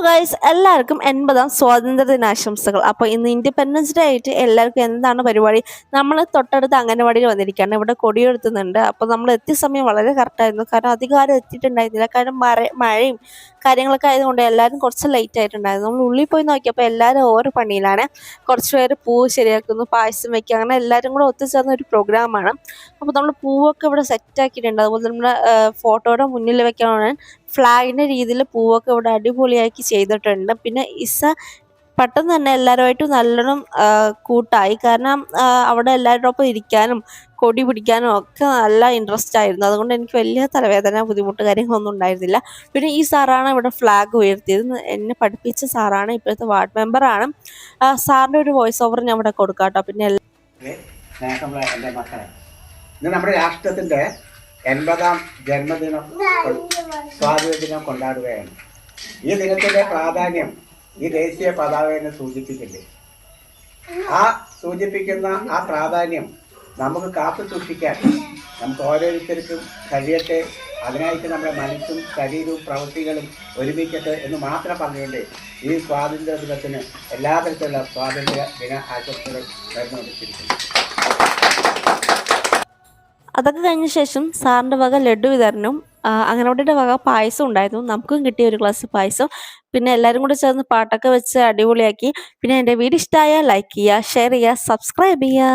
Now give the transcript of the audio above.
Guys, എല്ലാവർക്കും 80ാം സ്വാതന്ത്ര്യ ദിനാശംസകൾ. അപ്പോൾ ഇന്ന് ഇൻഡിപെൻഡൻസ് ഡേ ആയിട്ട് എല്ലാവർക്കും എന്താണ് പരിപാടി? നമ്മൾ തൊട്ടടുത്ത് അംഗനവാടിയിൽ വന്നിരിക്കുകയാണ്. ഇവിടെ കൊടിയെടുത്തുന്നുണ്ട്. അപ്പോൾ നമ്മൾ എത്തിയ സമയം വളരെ കറക്റ്റായിരുന്നു. കാരണം അധികം ആരും എത്തിയിട്ടുണ്ടായിരുന്നില്ല. കാരണം മഴയും കാര്യങ്ങളൊക്കെ ആയതുകൊണ്ട് എല്ലാവരും കുറച്ച് ലേറ്റ് ആയിട്ടുണ്ടായിരുന്നു. നമ്മൾ ഉള്ളിൽ പോയി നോക്കിയപ്പോൾ എല്ലാവരും ഓരോ പണിയിലാണ്. കുറച്ച് പേര് പൂവ് ശരിയാക്കുന്നു, പായസം വയ്ക്കുക, അങ്ങനെ എല്ലാവരും കൂടെ ഒത്തുചേർന്ന ഒരു പ്രോഗ്രാമാണ്. അപ്പോൾ നമ്മൾ പൂവൊക്കെ ഇവിടെ സെറ്റാക്കിയിട്ടുണ്ട്. അതുപോലെ നമ്മുടെ ഫോട്ടോയുടെ മുന്നിൽ വെക്കാനാണ് ഫ്ലാഗിൻ്റെ രീതിയിൽ പൂവൊക്കെ ഇവിടെ അടിപൊളിയാക്കി ചെയ്തിട്ടുണ്ട്. പിന്നെ പെട്ടെന്ന് തന്നെ എല്ലാവരുമായിട്ടും നല്ലോണം കൂട്ടായി. കാരണം അവിടെ എല്ലാവരുടെ ഒപ്പം ഇരിക്കാനും കൊടി പിടിക്കാനും ഒക്കെ നല്ല ഇൻട്രസ്റ്റ് ആയിരുന്നു. അതുകൊണ്ട് എനിക്ക് വലിയ തലവേദന ബുദ്ധിമുട്ട് കാര്യങ്ങളൊന്നും ഉണ്ടായിരുന്നില്ല. പിന്നെ ഈ സാറാണ് ഇവിടെ ഫ്ലാഗ് ഉയർത്തിയത്. എന്നെ പഠിപ്പിച്ച സാറാണ്, ഇപ്പോഴത്തെ വാർഡ് മെമ്പറാണ്. സാറിൻ്റെ ഒരു വോയിസ് ഓവർ ഞാൻ ഇവിടെ കൊടുക്കാം കേട്ടോ. പിന്നെ സ്നേഹമുള്ള എൻ്റെ മക്കളെ, ഇന്ന് നമ്മുടെ രാഷ്ട്രത്തിൻ്റെ 80ാം ജന്മദിനം സ്വാതന്ത്ര്യ ദിനം കൊണ്ടാടുകയാണ്. ഈ ദിനത്തിൻ്റെ പ്രാധാന്യം ഈ ദേശീയ പതാകയെ സൂചിപ്പിക്കില്ലേ? ആ സൂചിപ്പിക്കുന്ന ആ പ്രാധാന്യം നമുക്ക് കാത്തു സൂക്ഷിക്കാൻ നമുക്ക് ഓരോരുത്തർക്കും കഴിയട്ടെ. അതിനായിട്ട് നമ്മുടെ മനസ്സും ശരീരവും പ്രവൃത്തികളും ഒരുമിക്കട്ടെ എന്ന് മാത്രം പറഞ്ഞുകൊണ്ട് ഈ സ്വാതന്ത്ര്യ ദിനത്തിന് എല്ലാ തരത്തിലുള്ള സ്വാതന്ത്ര്യ ദിന ആശംസകൾ നേർന്നുകൊണ്ടിരിക്കുന്നു. അതൊക്കെ കഴിഞ്ഞ ശേഷം സാറിൻ്റെ വക ലഡു വിതരണവും അംഗനവാടിയുടെ വക പായസം ഉണ്ടായിരുന്നു. നമുക്കും കിട്ടിയ ഒരു ഗ്ലാസ് പായസം. പിന്നെ എല്ലാവരും കൂടെ ചേർന്ന് പാട്ടൊക്കെ വെച്ച് അടിപൊളിയാക്കി. പിന്നെ എൻ്റെ വീഡിയോ ഇഷ്ടമായാൽ ലൈക്ക് ചെയ്യുക, ഷെയർ ചെയ്യുക, സബ്സ്ക്രൈബ് ചെയ്യുക.